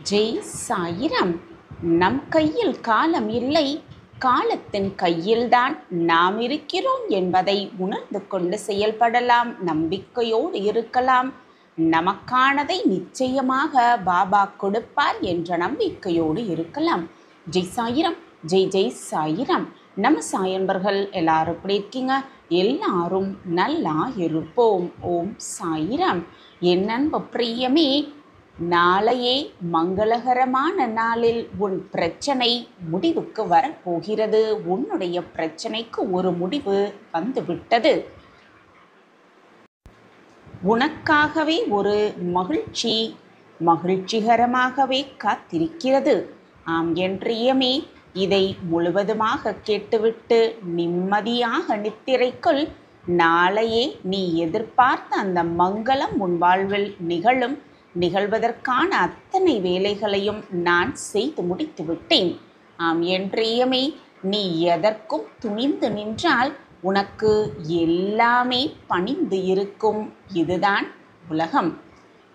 ஜெய் சாயிராம். நம் கையில் காலம் இல்லை, காலத்தின் கையில்தான் நாம் இருக்கிறோம் என்பதை உணர்ந்து கொண்டு செயல்படலாம். நம்பிக்கையோடு இருக்கலாம். நமக்கானதை நிச்சயமாக பாபா கொடுப்பார் என்ற நம்பிக்கையோடு இருக்கலாம். ஜெய் சாயிராம். ஜெய் ஜெய் சாயிராம். நம்ம சாயன்பர்கள் எல்லாரும் எப்படி இருக்கீங்க? எல்லாரும் நல்லா இருப்போம். ஓம் சாயிராம். என் அன்பு பிரியமே, நாளையே மங்களகரமான நாளில் உன் பிரச்சனை முடிவுக்கு வரப்போகிறது. உன்னுடைய பிரச்சனைக்கு ஒரு முடிவு வந்துவிட்டது. உனக்காகவே ஒரு மகிழ்ச்சிகரமாகவே காத்திருக்கிறது. ஆம் என் பிரியமே, இதை முழுவதுமாக கேட்டுவிட்டு நிம்மதியாக நித்திரைக்குள். நாளையே நீ எதிர்பார்த்த அந்த மங்களம் உன் வாழ்வில் நிகழ்வதற்கான அத்தனை வேலைகளையும் நான் செய்து முடித்து விட்டேன். ஆம் என் பிரியமே, நீ எதற்கும் துணிந்து நின்றால் உனக்கு எல்லாமே பணிந்து இருக்கும். இதுதான் உலகம்.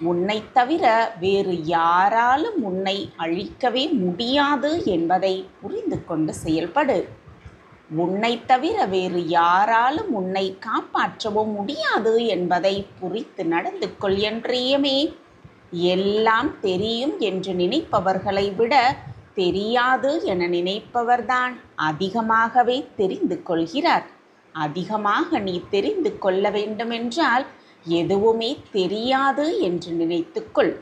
உன்னை தவிர வேறு யாராலும் உன்னை அழிக்கவே முடியாது என்பதை புரிந்து கொண்டு செயல்படு. உன்னை தவிர வேறு யாராலும் உன்னை காப்பாற்றவும் முடியாது என்பதை புரிந்து நடந்து கொள் என் பிரியமே. எல்லாம் தெரியும் என்று நினைப்பவர்களை விட தெரியாது என நினைப்பவர்தான் அதிகமாகவே தெரிந்து கொள்கிறார். அதிகமாக நீ தெரிந்து கொள்ள வேண்டுமென்றால் எதுவுமே தெரியாது என்று நினைத்துக்கொள்.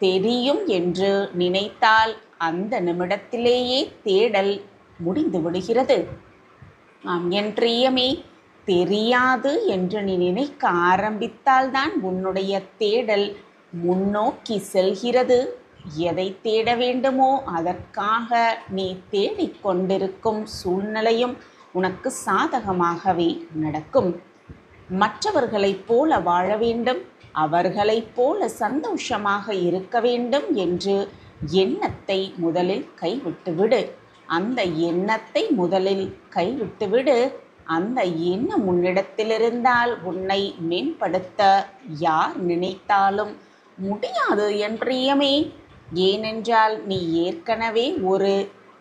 தெரியும் என்று நினைத்தால் அந்த நிமிடத்திலேயே தேடல் முடிந்து விடுகிறது. ஆம் என் பிரியமே, தெரியாது என்று நீ நினைக்க ஆரம்பித்தால்தான் உன்னுடைய தேடல் முன்னோக்கி செல்கிறது. எதை தேட வேண்டுமோ அதற்காக நீ தேடிக்கொண்டிருக்கும் சூழ்நிலையும் உனக்கு சாதகமாகவே நடக்கும். மற்றவர்களைப் போல வாழ வேண்டும், அவர்களைப் போல சந்தோஷமாக இருக்க வேண்டும் என்று எண்ணத்தை முதலில் கைவிட்டுவிடு. அந்த எண்ணத்தை முதலில் கைவிட்டுவிடு. அந்த எண்ணம் உன்னிடத்திலிருந்தால் உன்னை மேம்படுத்த யார் நினைத்தாலும் முடியாது என் பிரியமே. ஏனென்றால் நீ ஏற்கனவே ஒரு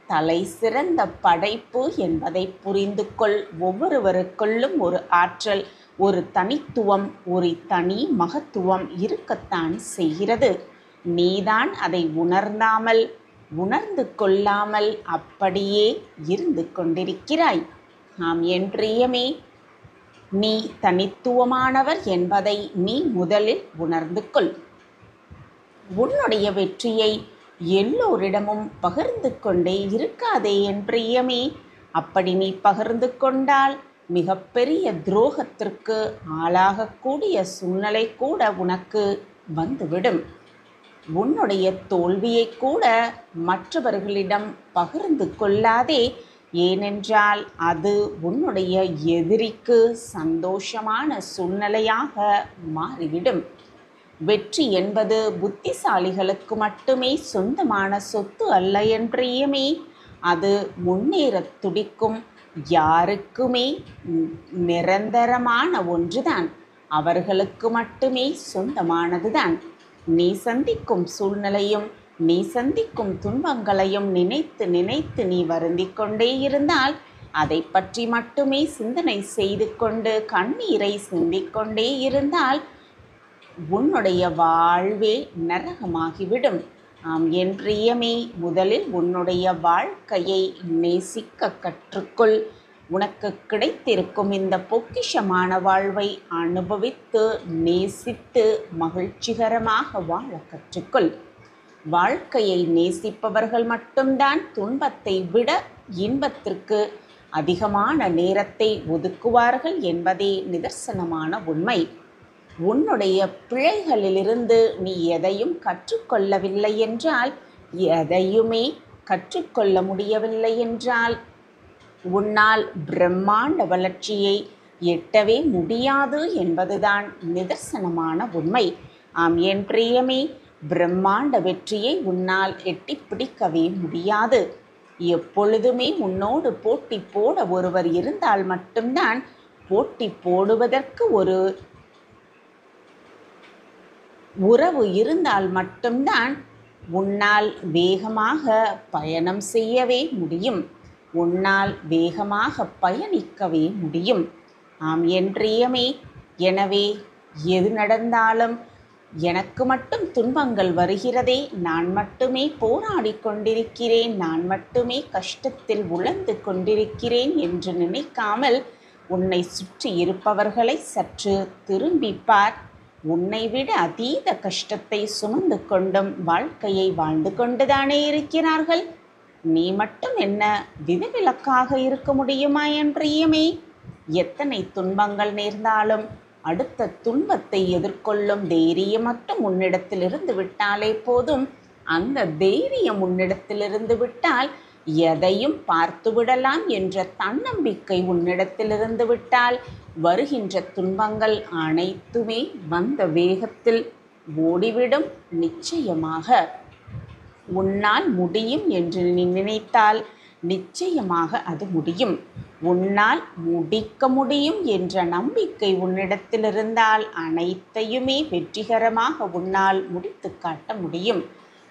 தலை சிறந்த படைப்பு என்பதை புரிந்து கொள். ஒவ்வொருவருக்குள்ளும் ஒரு ஆற்றல், ஒரு தனித்துவம், ஒரு தனி மகத்துவம் இருக்கத்தான் செய்கிறது. நீதான் அதை உணர்ந்து கொள்ளாமல் அப்படியே இருந்து கொண்டிருக்கிறாய். ஆம் என் பிரியமே, நீ தனித்துவமானவர் என்பதை நீ முதலில் உணர்ந்து கொள். உன்னுடைய வெற்றியை எல்லோரிடமும் பகிர்ந்து கொண்டே இருக்காதே என் பிரியமே. அப்படி நீ பகிர்ந்து கொண்டால் மிகப்பெரிய துரோகத்திற்கு ஆளாகக்கூடிய சூழ்நிலை கூட உனக்கு வந்துவிடும். உன்னுடைய தோல்வியை கூட மற்றவர்களிடம் பகிர்ந்து கொள்ளாதே. ஏனென்றால் அது உன்னுடைய எதிரிக்கு சந்தோஷமான சூழ்நிலையாக மாறிவிடும். வெற்றி என்பது புத்திசாலிகளுக்கு மட்டுமே சொந்தமான சொத்து அல்ல என் பிரியமே. அது முன்னேறத் துடிக்கும் யாருக்குமே நிரந்தரமான ஒன்றுதான். அவர்களுக்கு மட்டுமே சொந்தமானதுதான். நீ சந்திக்கும் சூழ்நிலையும் நீ சந்திக்கும் துன்பங்களையும் நினைத்து நினைத்து நீ வருந்திக் கொண்டே இருந்தால், அதை பற்றி மட்டுமே சிந்தனை செய்து கொண்டு கண்ணீரை சிந்திக்கொண்டே இருந்தால் உன்னுடைய வாழ்வே நரகமாகிவிடும். ஆம் என் பிரியமே, முதலில் உன்னுடைய வாழ்க்கையை நேசிக்க கற்றுக்கொள். உனக்கு கிடைத்திருக்கும் இந்த பொக்கிஷமான வாழ்வை அனுபவித்து நேசித்து மகிழ்ச்சிகரமாக வாழ கற்றுக்கொள். வாழ்க்கையை நேசிப்பவர்கள் மட்டும்தான் துன்பத்தை விட இன்பத்திற்கு அதிகமான நேரத்தை ஒதுக்குவார்கள் என்பதே நிதர்சனமான உண்மை. உன்னுடைய பிழைகளிலிருந்து நீ எதையும் கற்றுக்கொள்ளவில்லை என்றால், எதையுமே கற்றுக்கொள்ள முடியவில்லை என்றால் உன்னால் பிரம்மாண்ட வளர்ச்சியை எட்டவே முடியாது என்பதுதான் நிதர்சனமான உண்மை. ஆம் என் பிரியமே, பிரம்மாண்ட வெற்றியை உன்னால் எட்டி பிடிக்கவே முடியாது. எப்பொழுதுமே உன்னோடு போட்டி போட ஒருவர் இருந்தால் மட்டும்தான், போட்டி போடுவதற்கு ஒரு உறவு இருந்தால் மட்டும்தான் உன்னால் வேகமாக பயணம் செய்யவே முடியும். உன்னால் வேகமாக பயணிக்கவே முடியும். ஆம் என் பிரியமே, எனவே எது நடந்தாலும் எனக்கு மட்டும் துன்பங்கள் வருகிறதே, நான் மட்டுமே போராடி கொண்டிருக்கிறேன், நான் மட்டுமே கஷ்டத்தில் உழந்து கொண்டிருக்கிறேன் என்று நினைக்காமல் உன்னை சுற்றி இருப்பவர்களை சற்று திரும்பிப்பார். உன்னை விட அதீத கஷ்டத்தை சுமந்து கொண்டும் வாழ்க்கையை வாழ்ந்து கொண்டுதானே இருக்கிறார்கள். நீ மட்டும் என்ன விதிவிலக்காக இருக்க முடியுமா என் பிரியமே? எத்தனை துன்பங்கள் நேர்ந்தாலும் அடுத்த துன்பத்தை எதிர்கொள்ளும் தைரியம் மட்டும் உன்னிடத்திலிருந்து விட்டாலே போதும். அந்த தைரியம் உன்னிடத்திலிருந்து விட்டால் எதையும் பார்த்து விடலாம் என்ற தன்னம்பிக்கை உன்னிடத்திலிருந்து விட்டால் வருகின்ற துன்பங்கள் அனைத்துமே வந்த வேகத்தில் ஓடிவிடும். நிச்சயமாக உன்னால் முடியும் என்று நீ நினைத்தால் நிச்சயமாக அது முடியும். உன்னால் முடிக்க முடியும் என்ற நம்பிக்கை உன்னிடத்தில் இருந்தால் அனைத்தையுமே வெற்றிகரமாக உன்னால் முடித்து காட்ட முடியும்.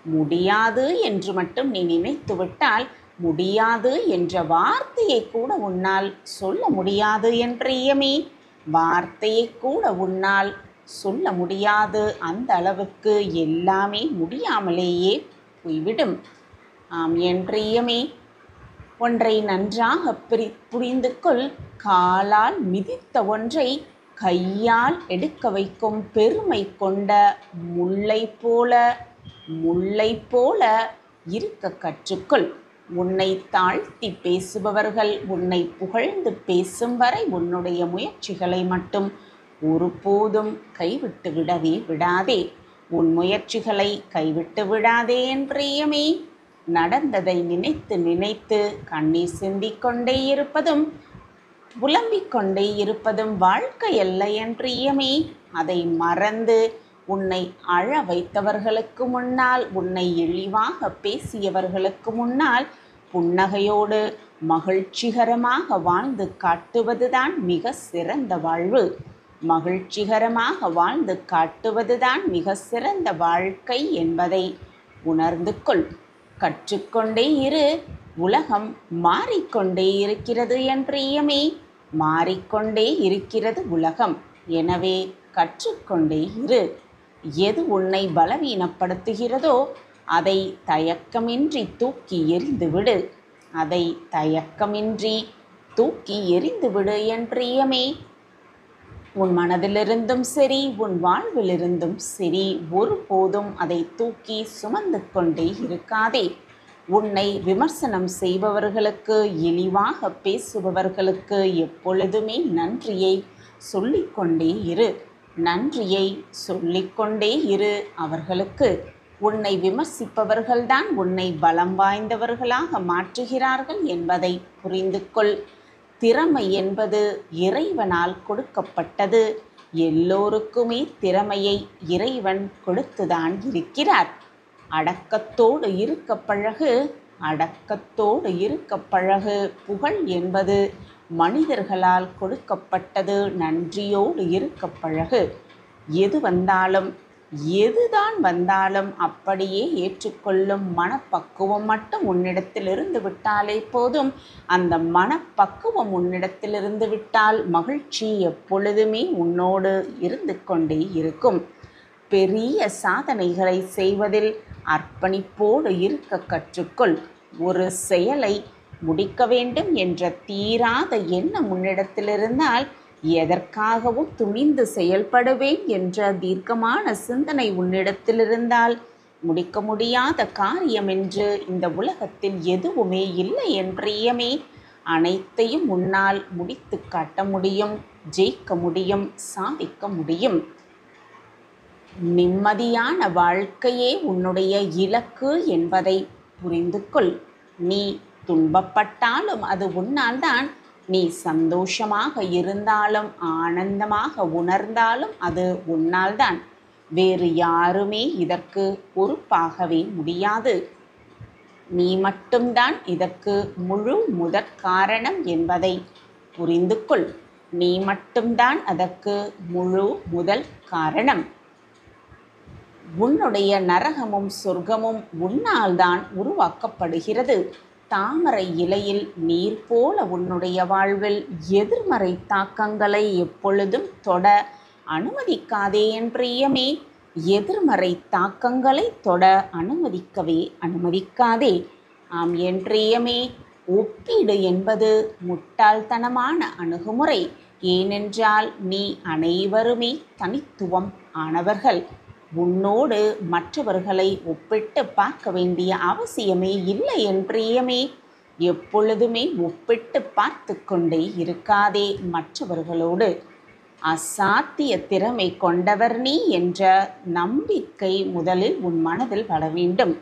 முடியாது என்று மட்டும் நீ நினைத்து விட்டால் முடியாது என்ற வார்த்தையை கூட உன்னால் சொல்ல முடியாது என் பிரியமே. வார்த்தையை கூட உன்னால் சொல்ல முடியாது. அந்த அளவுக்கு எல்லாமே முடியாமலேயே போய்விடும். ஆம் என் பிரியமே, ஒன்றை நன்றாக புரிந்து கொள். காலால் மிதித்த ஒன்றை கையால் எடுக்க வைக்கும் பெருமை கொண்ட முல்லை போல இருக்க கற்றுக்கொள். உன்னை தாழ்த்தி பேசுபவர்கள் உன்னை புகழ்ந்து பேசும் வரை உன்னுடைய முயற்சிகளை மட்டும் ஒருபோதும் கைவிட்டு விடவே விடாதே. உன் முயற்சிகளை கைவிட்டு விடாதே என் பிரியமே. நடந்ததை நினைத்து நினைத்து கண்ணீர் சிந்திக்கொண்டே இருப்பதும் புலம்பிக் கொண்டே இருப்பதும் வாழ்க்கை அல்ல என் பிரியமே. அதை மறந்து உன்னை அழ வைத்தவர்களுக்கு முன்னால், உன்னை இழிவாக பேசியவர்களுக்கு முன்னால் புன்னகையோடு மகிழ்ச்சிகரமாக வாழ்ந்து காட்டுவதுதான் மிக சிறந்த வாழ்வு. மகிழ்ச்சிகரமாக வாழ்ந்து காட்டுவதுதான் மிக சிறந்த வாழ்க்கை என்பதை உணர்ந்து கொள். கற்றுக்கொண்டே இரு. உலகம் மாறிக்கொண்டே இருக்கிறது என் பிரியமே. மாறிக்கொண்டே இருக்கிறது உலகம். எனவே கற்றுக்கொண்டே இரு. எது உன்னை பலவீனப்படுத்துகிறதோ அதை தயக்கமின்றி தூக்கி எறிந்துவிடு. அதை தயக்கமின்றி தூக்கி எறிந்துவிடு என் பிரியமே. உன் மனதிலிருந்தும் சரி, உன் வாழ்விலிருந்தும் சரி, ஒருபோதும் அதை தூக்கி சுமந்து கொண்டே இருக்காதே. உன்னை விமர்சனம் செய்பவர்களுக்கு, இழிவாக பேசுபவர்களுக்கு எப்பொழுதுமே நன்றியை சொல்லிக்கொண்டே இரு. நன்றியை சொல்லிக்கொண்டே இரு அவர்களுக்கு. உன்னை விமர்சிப்பவர்கள்தான் உன்னை பலம் வாய்ந்தவர்களாக மாற்றுகிறார்கள் என்பதை புரிந்து கொள். திறமை என்பது இறைவனால் கொடுக்கப்பட்டது. எல்லோருக்குமே திறமையை இறைவன் கொடுத்துதான் இருக்கிறார். அடக்கத்தோடு இருக்க பழகு. அடக்கத்தோடு இருக்க பழகு. புகழ் என்பது மனிதர்களால் கொடுக்கப்பட்டது. நன்றியோடு இருக்க பழகு. எது வந்தாலும், எதுதான் வந்தாலும் அப்படியே ஏற்றுக்கொள்ளும் மனப்பக்குவம் மட்டும் உன்னிடத்திலிருந்து விட்டாலே போதும். அந்த மனப்பக்குவம் உன்னிடத்திலிருந்து விட்டால் மகிழ்ச்சி எப்பொழுதுமே உன்னோடு இருந்து கொண்டே இருக்கும். பெரிய சாதனைகளை செய்வதில் அர்ப்பணிப்போடு இருக்க கற்றுக்கொள். ஒரு செயலை முடிக்க வேண்டும் என்ற தீராத எண்ணம் உன்னிடத்தில் இருந்தால், எதற்காகவும் துணிந்து செயல்படுவேன் என்ற தீர்க்கமான சிந்தனை உன்னிடத்தில் இருந்தால், முடிக்க முடியாத காரியம் என்று இந்த உலகத்தில் எதுவுமே இல்லை என் பிரியமே. அனைத்தையும் உன்னால் முடித்து காட்ட முடியும், ஜெயிக்க முடியும், சாதிக்க முடியும். நிம்மதியான வாழ்க்கையே உன்னுடைய இலக்கு என்பதை புரிந்து கொள். நீ துன்பப்பட்டாலும் அது உன்னால் தான். நீ சந்தோஷமாக இருந்தாலும் ஆனந்தமாக உணர்ந்தாலும் அது உன்னால் தான். வேறு யாருமே இதற்கு பொறுப்பாகவே முடியாது. நீ மட்டும்தான் இதற்கு முழு முதற் காரணம் என்பதை புரிந்து கொள். நீ மட்டும்தான் அதற்கு முழு முதல் காரணம். உன்னுடைய நரகமும் சொர்க்கமும் உன்னால் தான் உருவாக்கப்படுகிறது. தாமரை இலையில் நீர் போல உன்னுடைய வாழ்வில் எதிர்மறை தாக்கங்களை எப்பொழுதும் தொட அனுமதிக்காதே என் பிரியமே. எதிர்மறை தாக்கங்களை தொட அனுமதிக்காதே. ஆம் என் பிரியமே, ஒப்பீடு என்பது முட்டாள்தனமான அணுகுமுறை. ஏனென்றால் நீ அனைவருமே தனித்துவம் ஆனவர்கள். உன்னோடு மற்றவர்களை ஒப்பிட்டு பார்க்க வேண்டிய அவசியமே இல்லை என் பிரியமே. எப்பொழுதுமே ஒப்பிட்டு பார்த்து கொண்டே இருக்காதே மற்றவர்களோடு. அசாத்திய திறமை கொண்டவர் நீ என்ற நம்பிக்கை முதலில் உன் மனதில் வர வேண்டும்.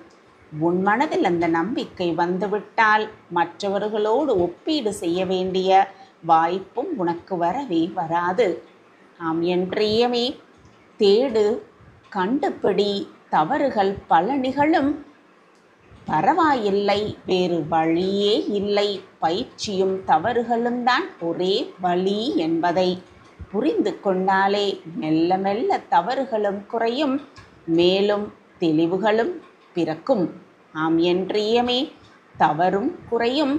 உன் மனதில் அந்த நம்பிக்கை வந்துவிட்டால் மற்றவர்களோடு ஒப்பீடு செய்ய வேண்டிய வாய்ப்பும் உனக்கு வரவே வராது. ஆம் என் பிரியமே, தேடு, கண்டுபிடி. தவறுகள் பல நிகழும், பரவாயில்லை, வேறு வழியே இல்லை. பயிற்சியும் தவறுகளும் தான் ஒரே வழி என்பதை புரிந்து கொண்டாலே மெல்ல மெல்ல தவறுகளும் குறையும், மேலும் தெளிவுகளும் பிறக்கும். ஆம் என் பிரியமே, தவறும் குறையும்,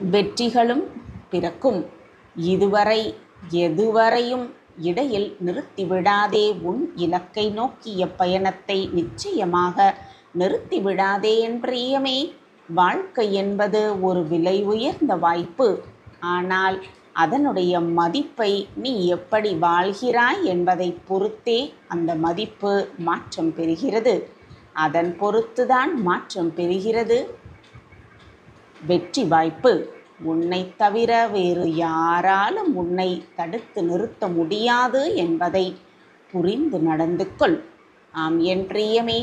வெற்றிகளும் பிறக்கும். எதுவரையும் இடையில் நிறுத்திவிடாதே. உன் இலக்கை நோக்கிய பயணத்தை நிச்சயமாக நிறுத்திவிடாதே என் பிரியமே. வாழ்க்கை என்பது ஒரு விலை உயர்ந்த வாய்ப்பு. ஆனால் அதனுடைய மதிப்பை நீ எப்படி வாழ்கிறாய் என்பதை பொறுத்தே அந்த மதிப்பு மாற்றம் பெறுகிறது. அதன் பொறுத்துதான் மாற்றம் பெறுகிறது வெற்றி வாய்ப்பு. உன்னை தவிர வேறு யாராலும் உன்னை தடுத்து நிறுத்த முடியாது என்பதை புரிந்து நடந்து கொள். ஆம் என் பிரியமே,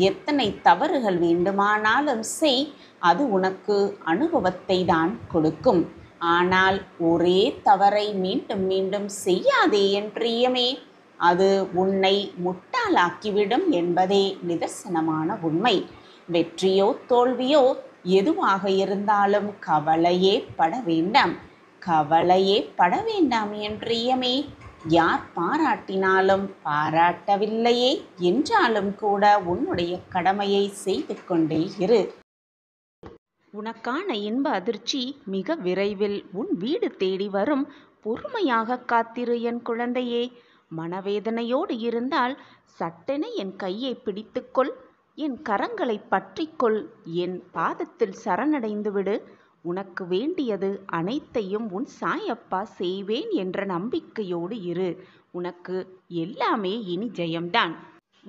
எத்தனை தவறுகள் வேண்டுமானாலும் செய், அது உனக்கு அனுபவத்தை தான் கொடுக்கும். ஆனால் ஒரே தவறை மீண்டும் மீண்டும் செய்யாதே என் பிரியமே. அது உன்னை முட்டாளாக்கிவிடும் என்பதே நிதர்சனமான உண்மை. வெற்றியோ தோல்வியோ எதுவாக இருந்தாலும் கவலையே பட வேண்டாம் என் பிரியமே. யார் பாராட்டினாலும் பாராட்டவில்லையே என்றாலும் கூட உன்னுடைய கடமையை செய்து கொண்டே இரு. உனக்கான இன்ப அதிர்ச்சி மிக விரைவில் உன் வீடு தேடி வரும். பொறுமையாக காத்திரு என் குழந்தையே. மனவேதனையோடு இருந்தால் சட்டென என் கையை பிடித்துக்கொள், என் கரங்களை பற்றிக்கொள், என் பாதத்தில் சரணடைந்து விடு. உனக்கு வேண்டியது அனைத்தையும் உன் சாயப்பா செய்வேன் என்ற நம்பிக்கையோடு இரு. உனக்கு எல்லாமே இனி ஜெயம்தான்.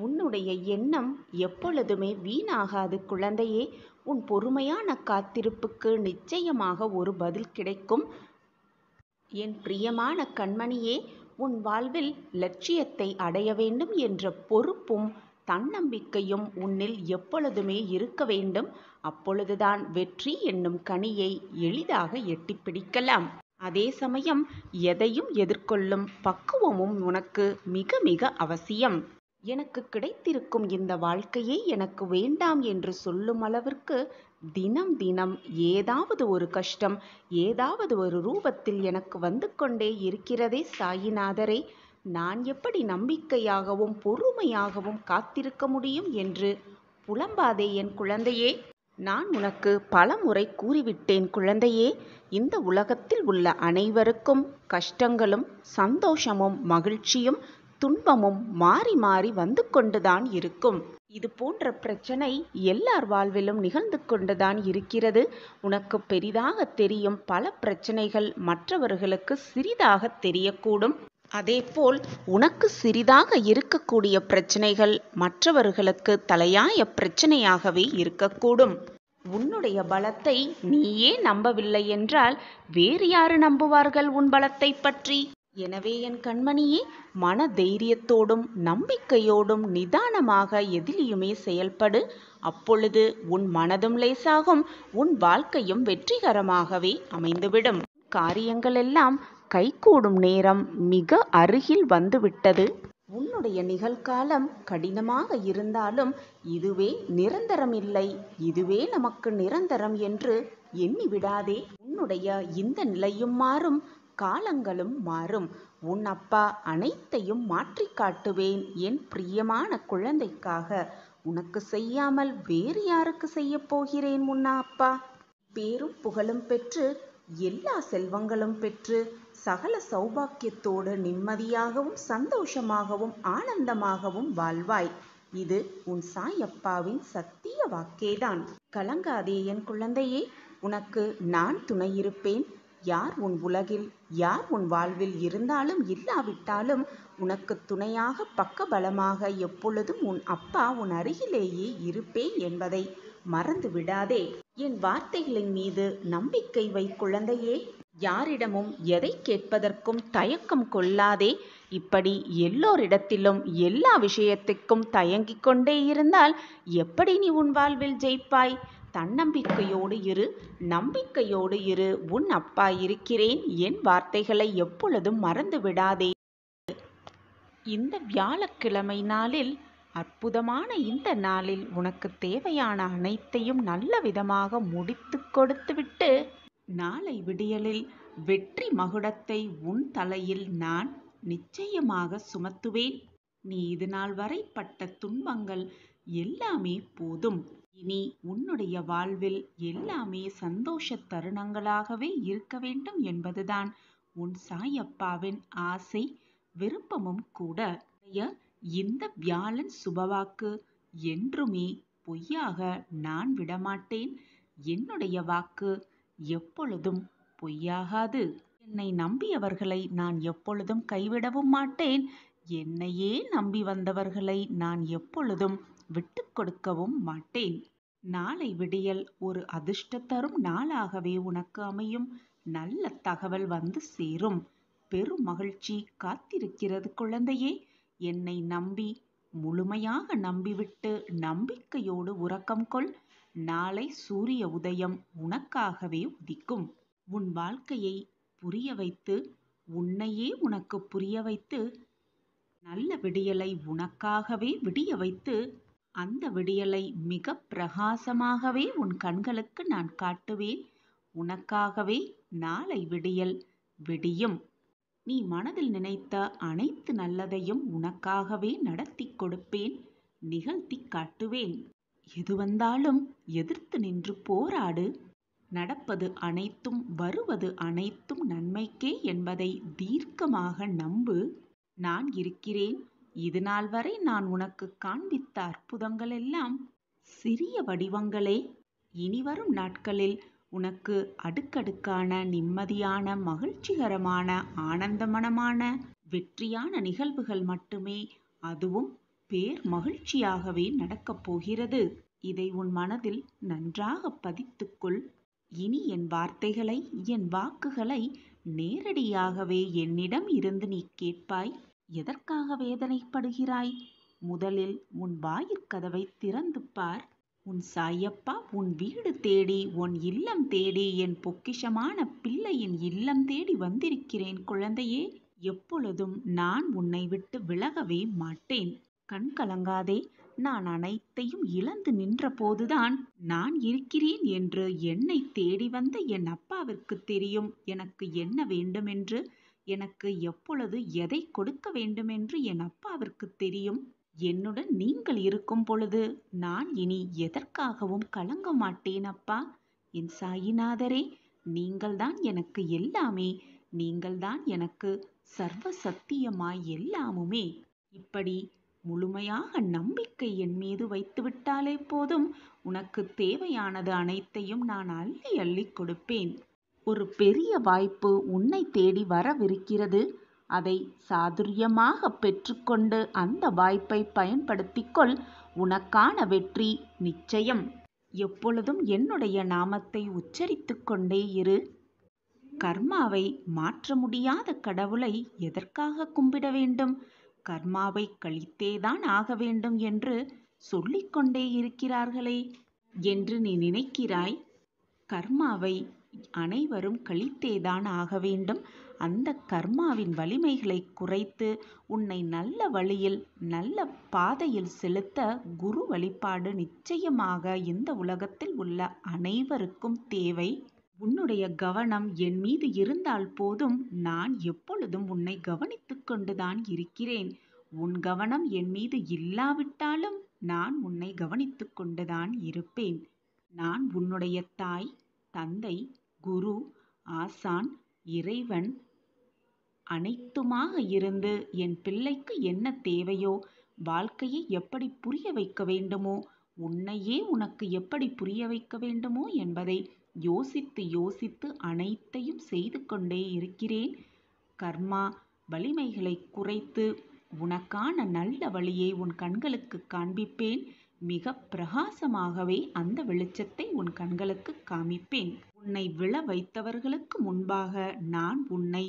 உன்னுடைய எண்ணம் எப்பொழுதுமே வீணாகாது குழந்தையே. உன் பொறுமையான காத்திருப்புக்கு நிச்சயமாக ஒரு பதில் கிடைக்கும். என் பிரியமான கண்மணியே, உன் வாழ்வில் லட்சியத்தை அடைய வேண்டும் என்ற பொறுப்பும் தன்னம்பிக்கையும் உன்னில் எப்பொழுதுமே இருக்க வேண்டும். அப்பொழுதுதான் வெற்றி என்னும் கனியை எளிதாக எட்டி பிடிக்கலாம். அதே சமயம் எதையும் எதிர்கொள்ளும் பக்குவமும் உனக்கு மிக மிக அவசியம். எனக்கு கிடைத்திருக்கும் இந்த வாழ்க்கையை எனக்கு வேண்டாம் என்று சொல்லும் அளவிற்கு தினம் தினம் ஏதாவது ஒரு கஷ்டம் ஏதாவது ஒரு ரூபத்தில் எனக்கு வந்து கொண்டே இருக்கிறதே சாயிநாதரே. நான் எப்படி நம்பிக்கையாகவும் பொறுமையாகவும் காத்திருக்க முடியும் என்று புலம்பாதே என் குழந்தையே. நான் உனக்கு பலமுறை கூறிவிட்டேன் குழந்தையே. இந்த உலகத்தில் உள்ள அனைவருக்கும் கஷ்டங்களும் சந்தோஷமும் மகிழ்ச்சியும் துன்பமும் மாறி மாறி வந்து கொண்டுதான் இருக்கும். இது போன்ற பிரச்சனை எல்லார் வாழ்விலும் நிகழ்ந்து கொண்டுதான் இருக்கிறது. உனக்கு பெரிதாக தெரியும் பல பிரச்சனைகள் மற்றவர்களுக்கு சிறிதாக தெரியக்கூடும். அதேபோல் உனக்கு சிறிதாக இருக்கக்கூடிய பிரச்சனைகள் மற்றவர்களுக்கு தலையாய பிரச்சனையாகவே இருக்கக்கூடும். உன்னுடைய பலத்தை நீயே நம்பவில்லை என்றால் வேறு யாரு நம்புவார்கள் உன் பலத்தை பற்றி? எனவே என் கண்மணியே, மன தைரியத்தோடும் நம்பிக்கையோடும் நிதானமாக எதிலையுமே செயல்படு. அப்பொழுது உன் மனதும் லேசாகும், உன் வாழ்க்கையும் வெற்றிகரமாகவே அமைந்துவிடும். காரியங்கள் எல்லாம் கைகூடும் நேரம் மிக அருகில் வந்துவிட்டது. உன்னுடைய நிகழ்காலம் கடினமாக இருந்தாலும் இதுவே நிரந்தரம் இல்லை, இதுவே நமக்கு நிரந்தரம் என்று எண்ணி விடாதே. உன்னுடைய இந்த நிலையும் மாறும், காலங்களும் மாறும். உன் அப்பா அனைத்தையும் மாற்றி காட்டுவேன் என் பிரியமான குழந்தைக்காக. உனக்கு செய்யாமல் வேறு யாருக்கு செய்ய போகிறேன் உன் அப்பா? பேரும் புகழும் பெற்று எல்லா செல்வங்களும் பெற்று சகல சௌபாக்கியத்தோடு நிம்மதியாகவும் சந்தோஷமாகவும் ஆனந்தமாகவும் வாழ்வாய். இது உன் சாயப்பாவின் சத்திய வாக்கேதான். கலங்காதே என் குழந்தையே, உனக்கு நான் துணையிருப்பேன். யார் உன் உலகில், யார் உன் வாழ்வில் இருந்தாலும் இல்லாவிட்டாலும் உனக்கு துணையாக பக்கபலமாக எப்பொழுதும் உன் அப்பா உன் அருகிலேயே இருப்பேன் என்பதை மறந்து விடாதே. என் வார்த்தைகளின் மீது நம்பிக்கை வை குழந்தையே. யாரிடமும் எதை கேட்பதற்கும் தயக்கம் கொள்ளாதே. இப்படி எல்லோரிடத்திலும் எல்லா விஷயத்துக்கும் தயங்கிக் கொண்டே இருந்தால் எப்படி நீ உன் வாழ்வில் ஜெயிப்பாய்? தன்னம்பிக்கையோடு இரு, நம்பிக்கையோடு இரு. உன் அப்பா இருக்கிறேன். என் வார்த்தைகளை எப்பொழுதும் மறந்து விடாதே. இந்த வியாழக்கிழமை நாளில், அற்புதமான இந்த நாளில் உனக்கு தேவையான அனைத்தையும் நல்ல விதமாக முடித்து கொடுத்துவிட்டு நாளை விடியலில் வெற்றி மகுடத்தை உன் தலையில் நான் நிச்சயமாக சுமத்துவேன். நீ இது நாள் வரை பட்ட துன்பங்கள் எல்லாமே போதும். இனி உன்னுடைய வாழ்வில் எல்லாமே சந்தோஷ தருணங்களாகவே இருக்க வேண்டும் என்பதுதான் உன் சாயப்பாவின் ஆசை, விருப்பமும் கூட. இந்த வியாழன் சுபவாக்கு என்றுமே பொய்யாக நான் விடமாட்டேன். என்னுடைய வாக்கு எப்பொழுதும் பொய்யாகாது. என்னை நம்பியவர்களை நான் எப்பொழுதும் கைவிடவும் மாட்டேன். என்னையே நம்பி வந்தவர்களை நான் எப்பொழுதும் விட்டு கொடுக்கவும் மாட்டேன். நாளை விடியல் ஒரு அதிர்ஷ்ட தரும் நாளாகவே உனக்கு அமையும். நல்ல தகவல் வந்து சேரும். பெரும் மகிழ்ச்சி காத்திருக்கிறது குழந்தையே. என்னை நம்பி முழுமையாக நம்பிவிட்டு நம்பிக்கையோடு உறக்கம் கொள். நாளை சூரிய உதயம் உனக்காகவே உதிக்கும். உன் வாழ்க்கையை புரிய வைத்து, உன்னையே உனக்கு புரிய வைத்து, நல்ல விடியலை உனக்காகவே விடிய வைத்து, அந்த விடியலை மிக பிரகாசமாகவே உன் கண்களுக்கு நான் காட்டுவேன். உனக்காகவே நாளை விடியல் விடியும். நீ மனதில் நினைத்த அனைத்து நல்லதையும் உனக்காகவே நடத்தி கொடுப்பேன், நிகழ்த்தி காட்டுவேன். எது வந்தாலும் எதிர்த்து நின்று போராடு. நடப்பது அனைத்தும் வருவது அனைத்தும் நன்மைக்கே என்பதை தீர்க்கமாக நம்பு. நான் இருக்கிறேன். இது நாள் வரை நான் உனக்கு காண்பித்த அற்புதங்கள் எல்லாம் சிறிய வடிவங்களே. இனிவரும் நாட்களில் உனக்கு அடுக்கடுக்கான நிம்மதியான மகிழ்ச்சிகரமான ஆனந்தமனமான வெற்றியான நிகழ்வுகள் மட்டுமே, அதுவும் பேர் மகிழ்ச்சியாகவே நடக்கப் போகிறது. இதை உன் மனதில் நன்றாக பதித்துக்கொள். இனி என் வார்த்தைகளை, என் வாக்குகளை நேரடியாகவே என்னிடம் இருந்து நீ கேட்பாய். எதற்காக வேதனைப்படுகிறாய்? முதலில் உன் வாயிற்கதவை திறந்து பார். உன் சாயப்பா உன் வீடு தேடி, உன் இல்லம் தேடி, என் பொக்கிஷமான பிள்ளையின் இல்லம் தேடி வந்திருக்கிறேன் குழந்தையே. எப்பொழுதும் நான் உன்னை விட்டு விலகவே மாட்டேன். கண் கலங்காதே. நான் அனைத்தையும் இழந்து நின்ற போதுதான் நான் இருக்கிறேன் என்று என்னை தேடி வந்த என் அப்பாவிற்கு தெரியும் எனக்கு என்ன வேண்டுமென்று, எனக்கு எப்பொழுது எதை கொடுக்க வேண்டுமென்று என் அப்பாவிற்கு தெரியும். என்னுடன் நீங்கள் இருக்கும் பொழுது நான் இனி எதற்காகவும் கலங்க மாட்டேன் அப்பா. என் சாயிநாதரே, நீங்கள்தான் எனக்கு எல்லாமே. நீங்கள்தான் எனக்கு சர்வ சத்தியமாய் எல்லாமுமே. இப்படி முழுமையாக நம்பிக்கை என் மீது வைத்துவிட்டாலே போதும், உனக்கு தேவையானது அனைத்தையும் நான் அள்ளி அள்ளி கொடுப்பேன். ஒரு பெரிய வாய்ப்பு உன்னை தேடி வரவிருக்கிறது. அதை சாதுரியமாக பெற்றுக்கொண்டு அந்த வாய்ப்பை பயன்படுத்திக்கொள். உனக்கான வெற்றி நிச்சயம். எப்பொழுதும் என்னுடைய நாமத்தை உச்சரித்து கொண்டே இரு. கர்மாவை மாற்ற முடியாத கடவுளை எதற்காக கும்பிட வேண்டும்? கர்மாவை கழித்தேதான் ஆக வேண்டும் என்று சொல்லிக்கொண்டே இருக்கிறார்களே என்று நீ நினைக்கிறாய். கர்மாவை அனைவரும் கழித்தேதான் ஆக வேண்டும். அந்த கர்மாவின் வலிமைகளை குறைத்து உன்னை நல்ல வழியில், நல்ல பாதையில் செலுத்த குரு வழிபாடு நிச்சயமாக இந்த உலகத்தில் உள்ள அனைவருக்கும் தேவை. உன்னுடைய கவனம் என் மீது இருந்தால் போதும். நான் எப்பொழுதும் உன்னை கவனித்துக் கொண்டுதான் இருக்கிறேன். உன் கவனம் என் மீது இல்லாவிட்டாலும் நான் உன்னை கவனித்துக் கொண்டுதான் இருப்பேன். நான் உன்னுடைய தாய், தந்தை, குரு, ஆசான், இறைவன் அனைத்துமாக இருந்து என் பிள்ளைக்கு என்ன தேவையோ, வாழ்க்கையை எப்படி புரிய வைக்க வேண்டுமோ, உன்னையே உனக்கு எப்படி புரிய வைக்க வேண்டுமோ என்பதை யோசித்து யோசித்து அனைத்தையும் செய்து கொண்டே இருக்கிறேன். கர்மா வலிமைகளை குறைத்து உனக்கான நல்ல வழியை உன் கண்களுக்கு காண்பிப்பேன். மிக பிரகாசமாகவே அந்த வெளிச்சத்தை உன் கண்களுக்கு காமிப்பேன். உன்னை விழ வைத்தவர்களுக்கு முன்பாக நான் உன்னை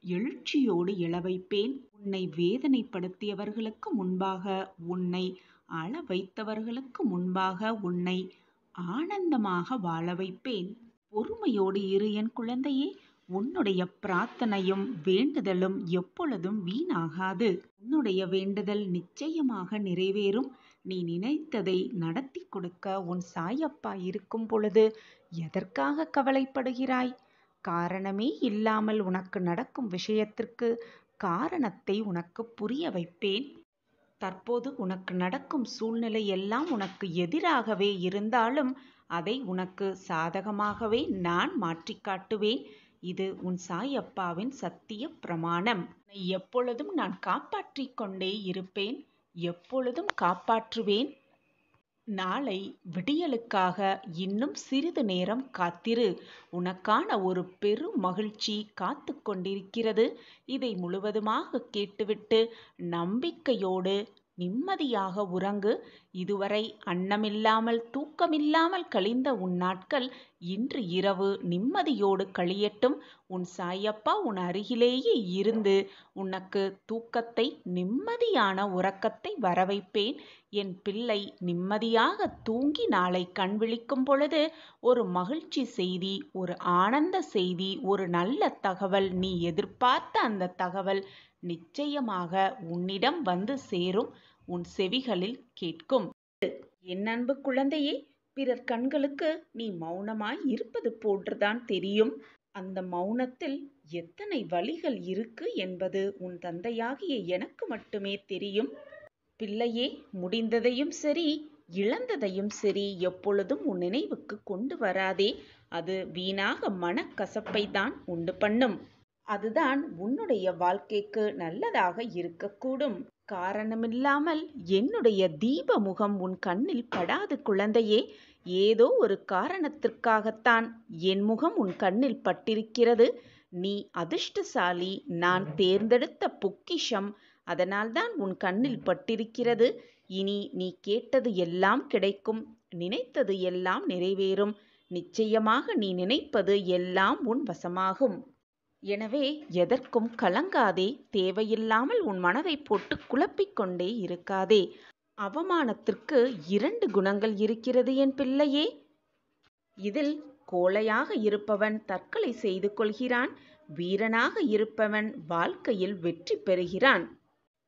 எழுச்சியோடு எழ வைப்பேன். உன்னை வேதனைப்படுத்தியவர்களுக்கு முன்பாக, உன்னை அழ வைத்தவர்களுக்கு முன்பாக உன்னை ஆனந்தமாக வாழ வைப்பேன். பொறுமையோடு இரு என் குழந்தையே. உன்னுடைய பிரார்த்தனையும் வேண்டுதலும் எப்பொழுதும் வீணாகாது. உன்னுடைய வேண்டுதல் நிச்சயமாக நிறைவேறும். நீ நினைத்ததை நடத்தி கொடுக்க உன் சாயப்பா இருக்கும் பொழுது எதற்காக கவலைப்படுகிறாய்? காரணமே இல்லாமல் உனக்கு நடக்கும் விஷயத்திற்கு காரணத்தை உனக்கு புரிய வைப்பேன். தற்போது உனக்கு நடக்கும் சூழ்நிலை எல்லாம் உனக்கு எதிராகவே இருந்தாலும் அதை உனக்கு சாதகமாகவே நான் மாற்றி காட்டுவேன். இது உன் சாயப்பாவின் சத்திய பிரமாணம். உன்னை எப்பொழுதும் நான் காப்பாற்றிக் கொண்டே இருப்பேன். எப்பொழுதும் காப்பாற்றுவேன். நாளை விடியலுக்காக இன்னும் சிறிது நேரம் காத்திரு. உனக்கான ஒரு பெரும் மகிழ்ச்சி காத்து கொண்டிருக்கிறது. இதை முழுவதுமாக கேட்டுவிட்டு நம்பிக்கையோடு நிம்மதியாக உறங்கு. இதுவரை அன்னமில்லாமல் தூக்கமில்லாமல் கழிந்த உன் நாட்கள் இன்று இரவு நிம்மதியோடு கழியட்டும். உன் சாயப்பா உன் அருகிலேயே இருந்து உனக்கு தூக்கத்தை, நிம்மதியான உறக்கத்தை வரவைப்பேன். என் பிள்ளை நிம்மதியாக தூங்கி நாளை கண் விழிக்கும் பொழுது ஒரு மகிழ்ச்சி செய்தி, ஒரு ஆனந்த செய்தி, ஒரு நல்ல தகவல், நீ எதிர்பார்த்த அந்த தகவல் நிச்சயமாக உன்னிடம் வந்து சேரும். உன் செவிகளில் கேட்கும். என் அன்பு குழந்தையே, பிறர் கண்களுக்கு நீ மௌனமாய் இருப்பது போன்றுதான் தெரியும். அந்த மௌனத்தில் எத்தனை வலிகள் இருக்கு என்பது உன் தந்தையாகிய எனக்கு மட்டுமே தெரியும். பிள்ளையே, முடிந்ததையும் சரி, இழந்ததையும் சரி எப்பொழுதும் உன் நினைவுக்கு கொண்டு வராதே. அது வீணாக மனக்கசப்பை தான் உண்டு பண்ணும். அதுதான் உன்னுடைய வாழ்க்கைக்கு நல்லதாக இருக்கக்கூடும். காரணமில்லாமல் என்னுடைய தீப முகம் உன் கண்ணில் படாது குழந்தையே. ஏதோ ஒரு காரணத்திற்காகத்தான் என் முகம் உன் கண்ணில் பட்டிருக்கிறது. நீ அதிர்ஷ்டசாலி. நான் தேர்ந்தெடுத்த பொக்கிஷம். அதனால்தான் உன் கண்ணில் பட்டிருக்கிறது. இனி நீ கேட்டது எல்லாம் கிடைக்கும். நினைத்தது எல்லாம் நிறைவேறும். நிச்சயமாக நீ நினைப்பது எல்லாம் உன் வசமாகும். எனவே எதற்கும் கலங்காதே. தேவையில்லாமல் உன் மனதை போட்டு குழப்பிக்கொண்டே இருக்காதே. அவமானத்திற்கு 2 குணங்கள் இருக்கிறது என் பிள்ளையே. இதில் கோழையாக இருப்பவன் தற்கொலை செய்து கொள்கிறான். வீரனாக இருப்பவன் வாழ்க்கையில் வெற்றி பெறுகிறான்.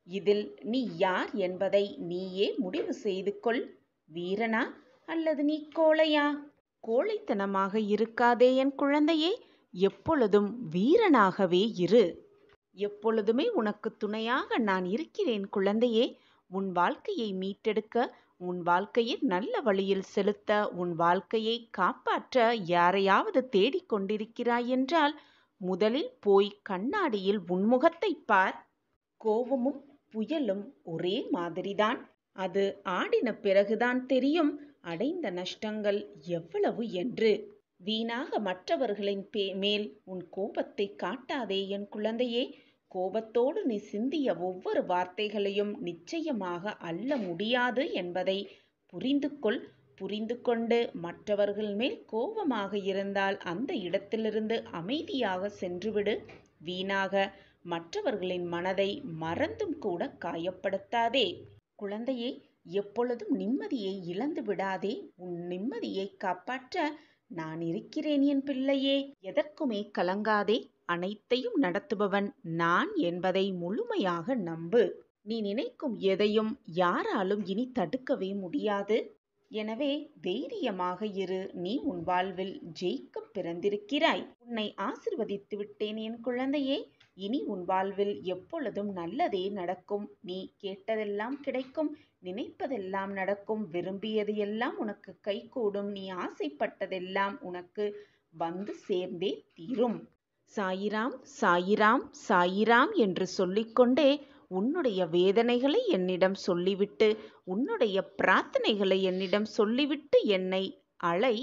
இதில் நீ யார் என்பதை நீயே முடிவு செய்து கொள். வீரனா அல்லது நீ கோழையா? கோழைத்தனமாக இருக்காதே என் குழந்தையே. எப்பொழுதும் வீரனாகவே இரு. எப்பொழுதுமே உனக்கு துணையாக நான் இருக்கிறேன் குழந்தையே. உன் வாழ்க்கையை மீட்டெடுக்க, உன் வாழ்க்கையை நல்ல வழியில் செலுத்த, உன் வாழ்க்கையை காப்பாற்ற யாரையாவது தேடிக்கொண்டிருக்கிறாய் என்றால் முதலில் போய் கண்ணாடியில் உன்முகத்தை பார். கோபமும் புயலும் ஒரே மாதிரிதான். அது ஆடின பிறகுதான் தெரியும் அடைந்த நஷ்டங்கள் எவ்வளவு என்று. வீணாக மற்றவர்களின் மேல் உன் கோபத்தை காட்டாதே என் குழந்தையே. கோபத்தோடு நீ சிந்திய ஒவ்வொரு வார்த்தைகளையும் நிச்சயமாக அள்ள முடியாது என்பதை புரிந்து கொள். புரிந்து கொண்டு மற்றவர்கள் மேல் கோபமாக இருந்தால் அந்த இடத்திலிருந்து அமைதியாக சென்றுவிடு. வீணாக மற்றவர்களின் மனதை மறந்தும் கூட காயப்படுத்தாதே. குழந்தையே, எப்பொழுதும் நிம்மதியை இழந்து விடாதே. உன் நிம்மதியை காப்பாற்ற நான் இருக்கிறேன் என் பிள்ளையே. எதற்குமே கலங்காதே. அனைத்தையும் நடத்துபவன் நான் என்பதை முழுமையாக நம்பு. நீ நினைக்கும் எதையும் யாராலும் இனி தடுக்கவே முடியாது. எனவே தைரியமாக இரு. நீ உன் வாழ்வில் ஜெயிக்கப் பிறந்திருக்கிறாய். உன்னை ஆசிர்வதித்து விட்டேன் என் குழந்தையே. இனி உன் வாழ்வில் எப்பொழுதும் நல்லதே நடக்கும். நீ கேட்டதெல்லாம் கிடைக்கும். நினைப்பதெல்லாம் நடக்கும். விரும்பியது எல்லாம் உனக்கு கைகூடும். நீ ஆசைப்பட்டதெல்லாம் உனக்கு வந்து சேர்ந்தே தீரும். சாயிராம் சாயிராம் சாயிராம் என்று சொல்லிக்கொண்டே உன்னுடைய வேதனைகளை என்னிடம் சொல்லிவிட்டு, உன்னுடைய பிரார்த்தனைகளை என்னிடம் சொல்லிவிட்டு என்னை அழை.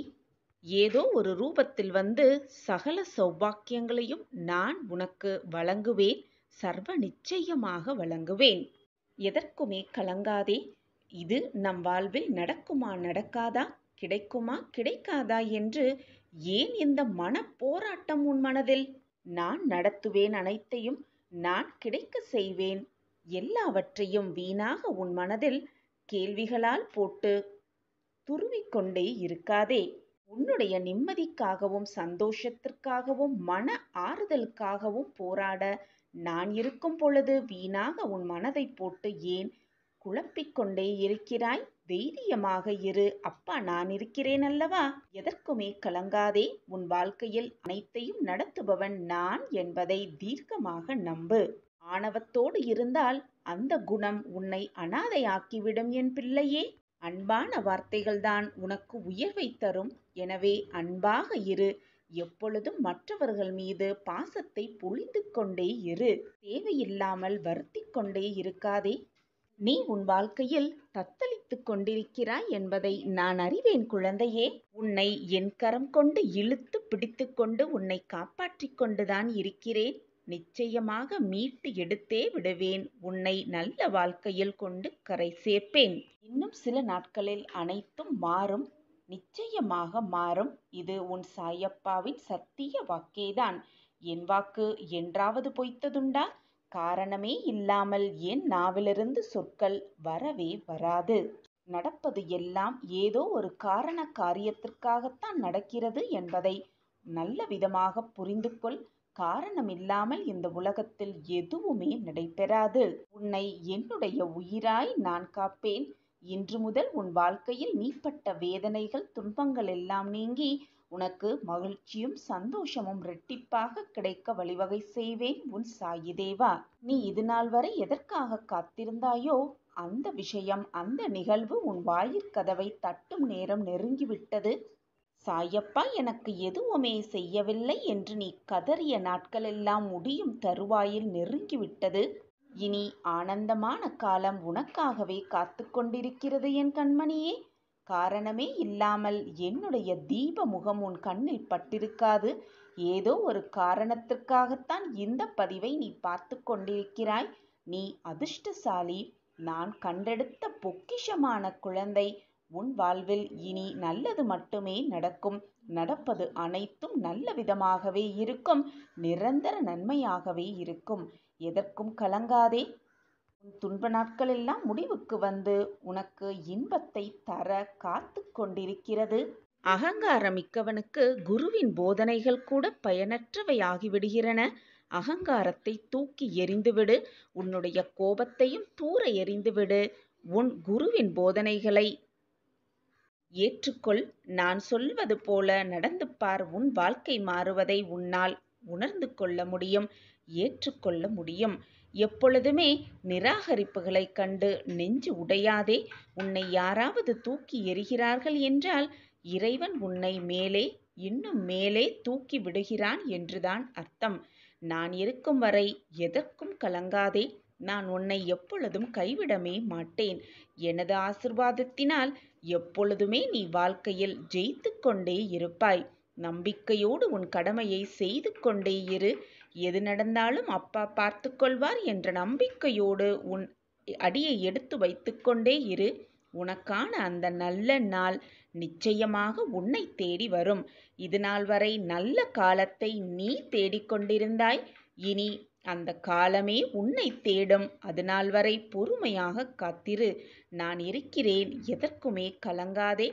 ஏதோ ஒரு ரூபத்தில் வந்து சகல சௌபாக்கியங்களையும் நான் உனக்கு வழங்குவேன். சர்வ நிச்சயமாக வழங்குவேன். எதற்குமே கலங்காதே. இது நம் வாழ்வில் நடக்குமா நடக்காதா, கிடைக்குமா கிடைக்காதா என்று ஏன் இந்த மன போராட்டம் உன் மனதில்? நான் நடத்துவேன் அனைத்தையும். நான் கிடைக்க செய்வேன். எல்லாவற்றையும் வீணாக உன் மனதில் கேள்விகளால் போட்டு துருவிக்கொண்டே இருக்காதே. உன்னுடைய நிம்மதிக்காகவும் சந்தோஷத்திற்காகவும் மன ஆறுதலுக்காகவும் போராட நான் இருக்கும் பொழுது வீணாக உன் மனதை போட்டு ஏன் குழப்பிக்கொண்டே இருக்கிறாய்? தைரியமாக இரு. அப்பா நான் இருக்கிறேன் அல்லவா? எதற்குமே கலங்காதே. உன் வாழ்க்கையில் அனைத்தையும் நடத்துபவன் நான் என்பதை தீர்க்கமாக நம்பு. ஆணவத்தோடு இருந்தால் அந்த குணம் உன்னை அனாதையாக்கிவிடும் என் பிள்ளையே. அன்பான வார்த்தைகள்தான் உனக்கு உயர்வை தரும். எனவே அன்பாக இரு. எப்பொழுதும் மற்றவர்கள் மீது பாசத்தை பொழிந்து கொண்டே இரு. தேவையில்லாமல் வருத்திக் கொண்டே இருக்காதே. நீ உன் வாழ்க்கையில் தத்தளித்துக் கொண்டிருக்கிறாய் என்பதை நான் அறிவேன் குழந்தையே. உன்னை என் கரம் கொண்டு இழுத்து பிடித்து கொண்டு உன்னை காப்பாற்றிக் கொண்டுதான் இருக்கிறேன். நிச்சயமாக மீட்டு எடுத்தே விடுவேன். உன்னை நல்ல வாழ்க்கையில் கொண்டு கரை சேர்ப்பேன். இன்னும் சில நாட்களில் அனைத்தும் மாறும். நிச்சயமாக மாறும். இது உன் சாயப்பாவின் சத்திய வாக்கேதான். என் வாக்கு என்றாவது பொய்த்ததுண்டா? காரணமே இல்லாமல் என் நாவிலிருந்து சொற்கள் வரவே வராது. நடப்பது எல்லாம் ஏதோ ஒரு காரண காரியத்திற்காகத்தான் நடக்கிறது என்பதை நல்ல விதமாக புரிந்து கொள். காரணமில்லாமல் இந்த உலகத்தில் எதுவுமே நடைபெறாது. உன்னை என்னுடைய உயிராய் நான் காப்பேன். இன்று முதல் உன் வாழ்க்கையில் நீ பட்ட வேதனைகள் துன்பங்கள் எல்லாம் நீங்கி உனக்கு மகிழ்ச்சியும் சந்தோஷமும் இரட்டிப்பாக கிடைக்க வழிவகை செய்வேன் உன் சாயி தேவா. நீ இதுநாள் வரை எதற்காக காத்திருந்தாயோ அந்த விஷயம், அந்த நிகழ்வு உன் வாயிற்கதவை தட்டும் நேரம் நெருங்கிவிட்டது. சாயப்பா எனக்கு எதுவுமே செய்யவில்லை என்று நீ கதறிய நாட்களெல்லாம் முடியும் தருவாயில் நெருங்கிவிட்டது. இனி ஆனந்தமான காலம் உனக்காகவே காத்து கொண்டிருக்கிறது என் கண்மணியே. காரணமே இல்லாமல் என்னுடைய தீப முகம் உன் கண்ணில் பட்டிருக்காது. ஏதோ ஒரு காரணத்திற்காகத்தான் இந்த பதிவை நீ பார்த்து கொண்டிருக்கிறாய். நீ அதிர்ஷ்டசாலி. நான் கண்டெடுத்த பொக்கிஷமான குழந்தை. உன் வாழ்வில் இனி நல்லது மட்டுமே நடக்கும். நடப்பது அனைத்தும் நல்ல விதமாகவே இருக்கும். நிரந்தர நன்மையாகவே இருக்கும். எதற்கும் கலங்காதே. உன் துன்ப நாட்கள் எல்லாம் முடிவுக்கு வந்து உனக்கு இன்பத்தை தர காத்து கொண்டிருக்கிறது. அகங்காரமிக்கவனுக்கு குருவின் போதனைகள் கூட பயனற்றவையாகிவிடுகிறன. அகங்காரத்தை தூக்கி எறிந்துவிடு. உன்னுடைய கோபத்தையும் தூர எறிந்துவிடு. உன் குருவின் போதனைகளை ஏற்றுக்கொள். நான் சொல்வது போல நடந்து பார். உன் வாழ்க்கை மாறுவதை உன்னால் உணர்ந்து கொள்ள முடியும், ஏற்றுக்கொள்ள முடியும். எப்பொழுதுமே நிராகரிப்புகளை கண்டு நெஞ்சு உடையாதே. உன்னை யாராவது தூக்கி எறிகிறார்கள் என்றால் இறைவன் உன்னை மேலே, இன்னும் மேலே தூக்கி விடுகிறான் என்றுதான் அர்த்தம். நான் இருக்கும் வரை எதற்கும் கலங்காதே. நான் உன்னை எப்பொழுதும் கைவிடவே மாட்டேன். எனது ஆசிர்வாதத்தினால் எப்பொழுதுமே நீ வாழ்க்கையில் ஜெயித்து கொண்டே இருப்பாய். நம்பிக்கையோடு உன் கடமையை செய்து கொண்டே இரு. எது நடந்தாலும் அப்பா பார்த்து கொள்வார் என்ற நம்பிக்கையோடு உன் அடியை எடுத்து வைத்து கொண்டே இரு. உனக்கான அந்த நல்ல நாள் நிச்சயமாக உன்னை தேடி வரும். இது நாள் வரை நல்ல காலத்தை நீ தேடிக்கொண்டிருந்தாய். இனி அந்த காலமே உன்னை தேடும். அது நாள் வரை பொறுமையாக காத்திரு. நான் இருக்கிறேன். எதற்குமே கலங்காதே.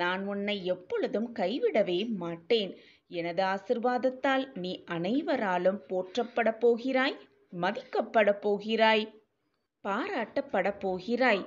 நான் உன்னை எப்பொழுதும் கைவிடவே மாட்டேன். எனது ஆசிர்வாதத்தால் நீ அனைவராலும் போற்றப்பட போகிறாய், மதிக்கப்பட போகிறாய், பாராட்டப்பட போகிறாய்.